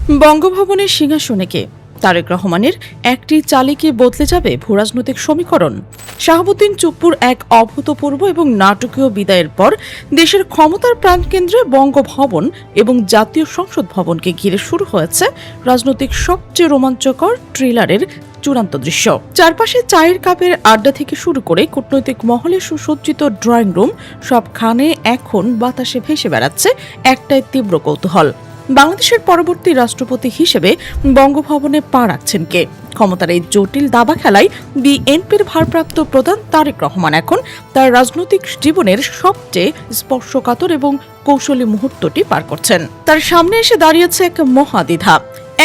বঙ্গভবনের সিংহাসনে কে? তারেক রহমানের একটি চালে বদলে যাবে ভূরাজনৈতিক সমীকরণ? শাহাবুদ্দিন চুপ্পুর এক অভূতপূর্ব এবং নাটকীয় বিদায়ের পর দেশের ক্ষমতার প্রাণকেন্দ্রে বঙ্গভবন এবং জাতীয় সংসদ ভবনকে ঘিরে শুরু হয়েছে রাজনৈতিক সবচেয়ে রোমাঞ্চকর থ্রিলারের চূড়ান্ত দৃশ্য। চারপাশে চায়ের কাপের আড্ডা থেকে শুরু করে কূটনৈতিক মহলে সুসজ্জিত ড্রয়িং রুম, সবখানে এখন বাতাসে ভেসে বেড়াচ্ছে একটাই তীব্র কৌতূহল: বাংলাদেশের পরবর্তী রাষ্ট্রপতি হিসেবে বঙ্গভবনে পা রাখছেন কে? ক্ষমতার এই জটিল দাবা খেলায় বিএনপির ভারপ্রাপ্ত প্রধান তারেক রহমান এখন তার রাজনৈতিক জীবনের সবচেয়ে স্পর্শকাতর এবং কৌশলী মুহূর্তটি পার করছেন। তার সামনে এসে দাঁড়িয়েছে এক মহাদ্বিধা।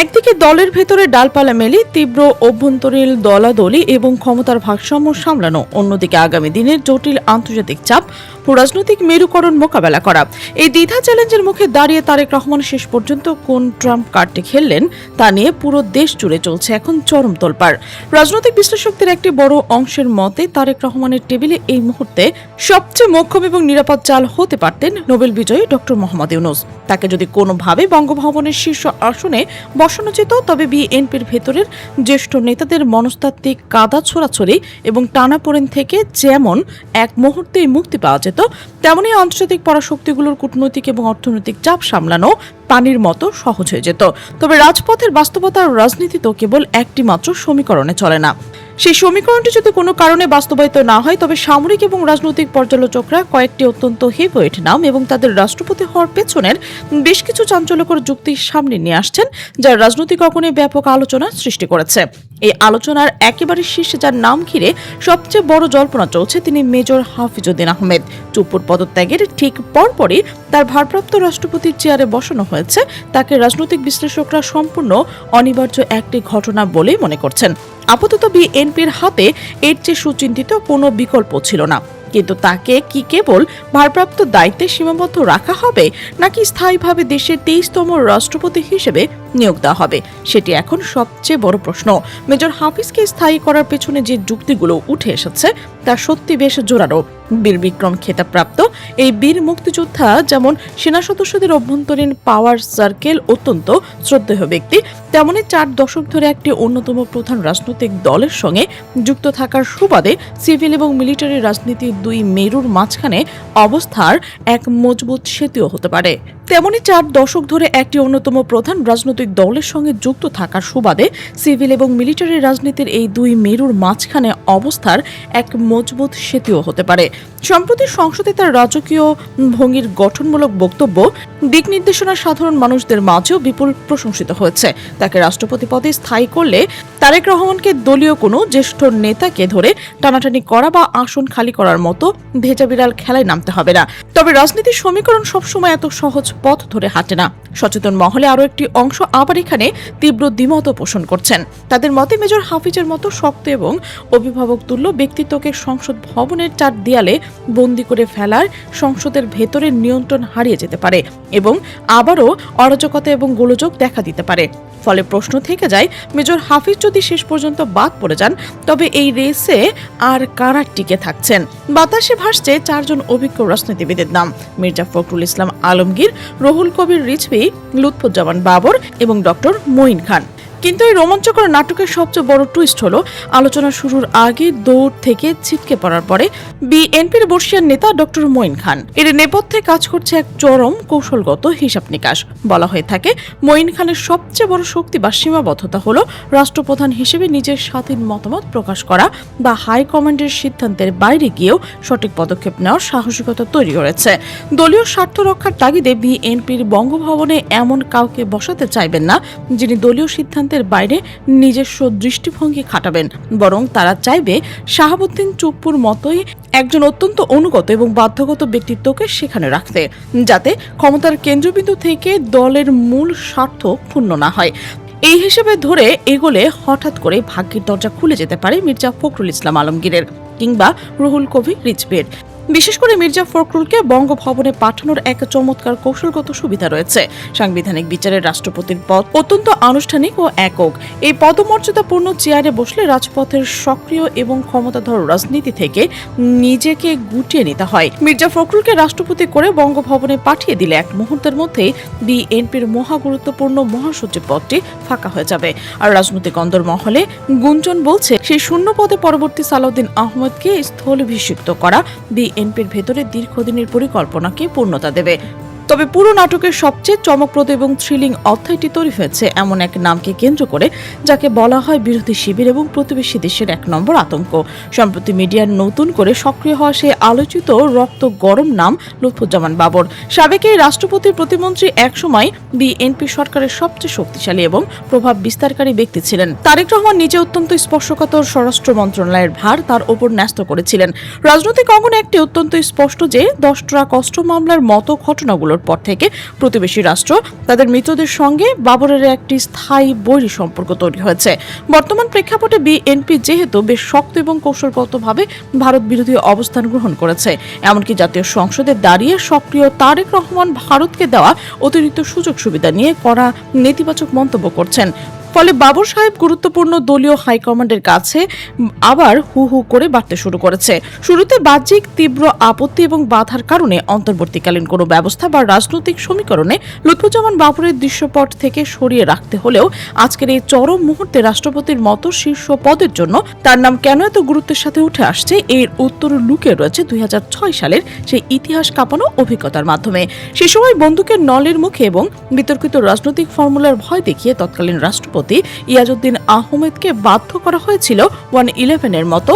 একদিকে দলের ভেতরে ডালপালা মেলে তীব্র অভ্যন্তরীণ দলাদলি এবং ক্ষমতার ভারসাম্য সামলানো, অন্যদিকে আগামী দিনের জটিল আন্তর্জাতিক চাপ ও রাজনৈতিক মেরুকরণ মোকাবেলা করা। এই দ্বিধা চ্যালেঞ্জের মুখে দাঁড়িয়ে তারেক রহমান শেষ পর্যন্ত কোন ট্রাম্প কার্ডটি খেললেন তা নিয়ে পুরো দেশ জুড়ে চলছে এখন চরম তোলপাড়। রাজনৈতিক বিশ্লেষকদের একটি বড় অংশের মতে তারেক রহমানের টেবিলে এই মুহূর্তে সবচেয়ে মোক্ষম এবং নিরাপদ চাল হতে পারতেন নোবেল বিজয়ী ডক্টর মোহাম্মদ ইউনূস। তাকে যদি কোনোভাবে বঙ্গভবনের শীর্ষ আসনে বসানো যেত, তবে বিএনপির ভেতরের জ্যেষ্ঠ নেতাদের মনস্তাত্ত্বিক কাদা ছোড়াছড়ি এবং টানাপোড়েন থেকে যেমন এক মুহূর্তেই মুক্তি পাওয়া যেত, তেমনি আন্তর্জাতিক পরাশক্তিগুলোর কূটনৈতিক এবং অর্থনৈতিক চাপ সামলানো পানির মতো সহজ হয়ে যেত। তবে রাজপথের বাস্তবতার রাজনীতি তো কেবল একটি মাত্র সমীকরণে চলে না। সেই সমীকরণটি যদি কোনো কারণে বাস্তবায়িত না হয়, তবে সামরিক এবং রাজনৈতিক পর্যালোচকরা কয়েকটি অত্যন্ত হেভিওয়েট নাম এবং তাদের রাষ্ট্রপতি হওয়ার পেছনের বেশ কিছু চাঞ্চল্যকর যুক্তি সামনে নিয়ে আসছেন, যা রাজনৈতিক অঙ্গনে ব্যাপক আলোচনা সৃষ্টি করেছে। এই আলোচনার একেবারে শীর্ষে যার নাম ঘিরে সবচেয়ে বড় জল্পনা চলছে, তিনি মেজর হাফিজউদ্দিন আহমেদ। চুপ্পুর পদত্যাগের ঠিক পরপরই তার ভারপ্রাপ্ত রাষ্ট্রপতির চেয়ারে বসানো হয়েছে। তাকে রাজনৈতিক বিশ্লেষকরা সম্পূর্ণ অনিবার্য একটি ঘটনা বলেই মনে করছেন। আপাতত বিএনপির হাতে এর চেয়ে সুচিন্তিত কোনো বিকল্প ছিল না। কিন্তু তাকে কি কেবল ভারপ্রাপ্ত দায়িত্বে সীমাবদ্ধ রাখা হবে, নাকি স্থায়ীভাবে দেশের 23তম রাষ্ট্রপতি হিসেবে নিয়োগ দেওয়া হবে, সেটি এখন সবচেয়ে বড় প্রশ্ন। মেজর হাফিজকে স্থায়ী করার পেছনে যে যুক্তিগুলো উঠে এসেছে তা সত্যি বেশ জোরালো। বীর বিক্রম খেতাবপ্রাপ্ত এই বীর মুক্তিযোদ্ধা যেমন সেনা সদস্যদের অভ্যন্তরীণ পাওয়ার সার্কেল অত্যন্ত শ্রদ্ধেয় ব্যক্তি, তেমনি 4 দশক ধরে একটি অন্যতম প্রধান রাজনৈতিক দলের সঙ্গে যুক্ত থাকার সুবাদে সিভিল এবং মিলিটারি রাজনীতির দুই মেরুর মাঝখানে অবস্থার এক মজবুত সেতুও হতে পারে। তেমনি 4 দশক ধরে একটি অন্যতম প্রধান রাজনৈতিক দলের সঙ্গে যুক্ত থাকার সুবাদে সিভিল এবং মিলিটারি রাজনীতির এই দুই মেরুর মাঝখানে অবস্থার এক মজবুত সেতুও হতে পারে। সম্প্রতি সংসদে তার রাজকীয় ভঙ্গির গঠনমূলক বক্তব্য, দিক নির্দেশনা সাধারণ মানুষদের মাঝেও বিপুল প্রশংসিত হয়েছে। তাকে রাষ্ট্রপতি পদে স্থায়ী করলে তারেক রহমানকে দলীয় কোনো জ্যেষ্ঠ নেতাকে ধরে টানাটানি করা বা আসন খালি করার মতো ভেজা বিড়াল খেলায় নামতে হবে না। তবে রাজনীতির সমীকরণ সবসময় এত সহজ পথ ধরে হাঁটে না। সচেতন মহলে আরও একটি অংশ আবার এখানে তীব্র দ্বিমত পোষণ করছেন। তাদের মতে মেজর হাফিজের মতো শক্ত এবং অভিভাবক তুল্য ব্যক্তিত্বকে সংসদ ভবনের 4 দেয়ালে বন্দী করে ফেলার সংসদের ভেতরে নিয়ন্ত্রণ হারিয়ে যেতে পারে এবং আবারও অরাজকতা এবং গোলযোগ দেখা দিতে পারে। ফলে প্রশ্ন থেকে যায়, মেজর হাফিজ যদি শেষ পর্যন্ত বাদ পড়ে যান, তবে এই রেসে আর কারা টিকে থাকছেন? বাতাসে ভাসছে 4 জন অভিজ্ঞ রাজনীতিবিদের নাম: মির্জা ফখরুল ইসলাম আলমগীর, রুহুল কবির রিজভী, লুৎফুজ্জামান বাবর এবং ডক্টর মঈন খান। কিন্তু এই রোমাঞ্চকর নাটকের সবচেয়ে বড় টুইস্ট হলো, আলোচনা শুরুর আগে দৌড় থেকে ছিটকে পড়ার পরে বিএনপির বর্ষিয়ান নেতা ডক্টর মঈন খান। এর নেপথ্যে কাজ করছে এক চরম কৌশলগত হিসাব নিকাশ। বলা হয়ে থাকে, মঈন খানের সবচেয়ে বড় শক্তি বা সীমাবদ্ধতা হলো রাষ্ট্রপ্রধান হিসেবে নিজের স্বাধীন মতামত প্রকাশ করা বা হাইকমান্ডের সিদ্ধান্তের বাইরে গিয়েও সঠিক পদক্ষেপ নেওয়ার সাহসিকতা তৈরি করেছে। দলীয় স্বার্থ রক্ষার তাগিদে বিএনপির বঙ্গভবনে এমন কাউকে বসাতে চাইবেন না যিনি দলীয় সিদ্ধান্ত বাইরে নিজস্ব দৃষ্টিভঙ্গি খাটাবেন, বরং তারা চাইবে শাহাবুদ্দিন চুপ্পুর মতোই একজন অত্যন্ত অনুগত এবং বাধ্যগত ব্যক্তিত্বকে সেখানে রাখতে, যাতে ক্ষমতার কেন্দ্রবিন্দু থেকে দলের মূল স্বার্থ ক্ষুণ্ণ না হয়। এই হিসেবে ধরে এগোলে হঠাৎ করে ভাগ্যের দরজা খুলে যেতে পারে মির্জা ফখরুল ইসলাম আলমগীরের কিংবা রুহুল কবির রিজভীর। বিশেষ করে মির্জা ফখরুলকে বঙ্গভবনে পাঠানোর এক চমৎকার কৌশলগত সুবিধা রয়েছে। সাংবিধানিক বিচারের রাষ্ট্রপতির পদ অত্যন্ত আনুষ্ঠানিক ও একক। এই পদমর্যাদাপূর্ণ চেয়ারে বসলে রাজপথের সক্রিয় এবং ক্ষমতাধর রাজনীতি থেকে নিজেকে গুটিয়ে নিতে হয়। মির্জা ফখরুলকে রাষ্ট্রপতি করে বঙ্গভবনে পাঠিয়ে দিলে এক মুহূর্তের মধ্যেই বিএনপির মহা গুরুত্বপূর্ণ মহাসচিব পদটি ফাঁকা হয়ে যাবে। আর রাজনৈতিক অন্দরমহলে গুঞ্জন বলছে সেই শূন্য পদে পরবর্তী সালাউদ্দিন আহমেদকে স্থলাভিষিক্ত করা বিএনপির ভেতরে দীর্ঘদিনের পরিকল্পনাকে পূর্ণতা দেবে। তবে পুরো নাটকের সবচেয়ে চমকপ্রদ এবং থ্রিলিং অধ্যায়টি তৈরি হয়েছে এমন এক নামকে কেন্দ্র করে, যাকে বলা হয় বিরোধী শিবির এবং প্রতিবেশী দেশের এক নম্বর আতঙ্ক। সম্প্রতি মিডিয়ার নতুন করে সক্রিয় হওয়া সেই আলোচিত রক্ত গরম নাম লুৎফুজ্জামান বাবর। সাবেক এই রাষ্ট্রপতির প্রতিমন্ত্রী একসময় বিএনপি সরকারের সবচেয়ে শক্তিশালী এবং প্রভাব বিস্তারকারী ব্যক্তি ছিলেন। তারেক রহমান নিজে অত্যন্ত স্পর্শকাতর স্বরাষ্ট্র মন্ত্রণালয়ের ভার তার ওপর ন্যস্ত করেছিলেন। রাজনৈতিক অঙ্গনে একটি অত্যন্ত স্পষ্ট যে 10 ট্রাক অস্ত্র মামলার মতো ঘটনাগুলোর পর থেকে প্রতিবেশী রাষ্ট্র তাদের মিত্রদের সঙ্গে বাবরের একটি স্থায়ী বৈরী সম্পর্ক তৈরি হয়েছে। বর্তমান প্রেক্ষাপটে বিএনপি যেহেতু বেশ শক্ত এবং কৌশলগতভাবে ভারত বিরোধী অবস্থান গ্রহণ করেছে, এমনকি জাতীয় সংসদে দাঁড়িয়ে সক্রিয় তারেক রহমান ভারতকে দেওয়া অতিরিক্ত সুযোগ সুবিধা নিয়ে কড়া নেতিবাচক মন্তব্য করছেন। ফলে বাবর সাহেব গুরুত্বপূর্ণ দলীয় হাইকমান্ডের কাছে আবার হু হু করে বাড়তে শুরু করেছে। শুরুতে বাহ্যিক তীব্র আপত্তি এবং বাধার কারণে অন্তর্বর্তীকালীন কোনো ব্যবস্থা বা রাজনৈতিক সমীকরণে লুৎফুজ্জামান বাবরের দৃশ্যপট থেকে সরিয়ে রাখতে হলেও আজকের এই চরম মুহূর্তে রাষ্ট্রপতির মতো শীর্ষ পদের জন্য তার নাম কেন এত গুরুত্বের সাথে উঠে আসছে, এর উত্তর লুকিয়ে রয়েছে 2006 সালের সেই ইতিহাস কাঁপানো অভিজ্ঞতার মাধ্যমে। সে সময় বন্দুকের নলের মুখে এবং বিতর্কিত রাজনৈতিক ফর্মুলার ভয় দেখিয়ে তৎকালীন রাষ্ট্রপতি ইয়াজউদ্দিন আহমেদকে বাধ্য করা হয়েছিল 111-এর মতো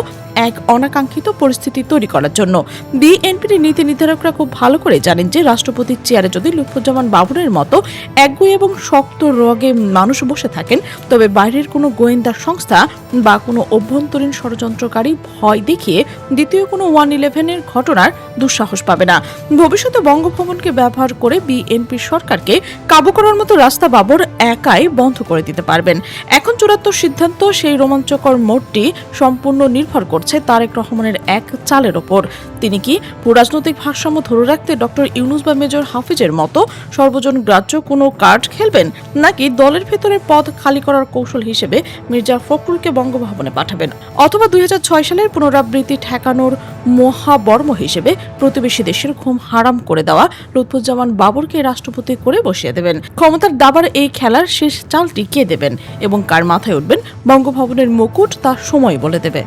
এক অনাকাঙ্ক্ষিত পরিস্থিতি তৈরি করার জন্য। বিএনপির নীতি নির্ধারকরা খুব ভালো করে জানেন যে রাষ্ট্রপতির চেয়ারে যদি লুৎফুজ্জামান বাবরের মতো একগুঁয়ে এবং শক্ত রগে মানুষ বসে থাকেন, তবে বাইরের কোনো গোয়েন্দা সংস্থা বা কোনো অভ্যন্তরীণ ষড়যন্ত্রকারী ভয় দেখিয়ে দ্বিতীয় কোনো 111-এর ঘটনার দুঃসাহস পাবে না। ভবিষ্যতে বঙ্গভবনকে ব্যবহার করে বিএনপির সরকারকে কাবু করার মতো রাস্তা বাবর একাই বন্ধ করে দিতে পারবেন। এখন চূড়ান্ত সিদ্ধান্ত সেই রোমাঞ্চকর মোড়টি সম্পূর্ণ নির্ভর করছে তারেক রহমানের এক চালের ওপর। তিনি কি রাজনৈতিক ভারসাম্য ধরে রাখতে ডক্টর ইউনূস বা মেজর হাফিজের মতো সর্বজন গ্রাহ্য কোনো কার্ড খেলবেন, নাকি দলের ভেতরে পদ খালি করার কৌশল হিসেবে মির্জা ফখরুলকে বঙ্গভবনে পাঠাবেন, অথবা 2006 সালের পুনরাবৃত্তি ঠেকানোর মহাবর্ম হিসেবে প্রতিবেশী দেশের ঘুম হারাম করে দেওয়া লুৎফুজ্জামান বাবরকে রাষ্ট্রপতি করে বসিয়ে দেবেন। ক্ষমতার দাবার এই খেলার শেষ চালটি কে দেবেন এবং কার মাথায় উঠবেন বঙ্গভবনের মুকুট, তা সময় বলে দেবে।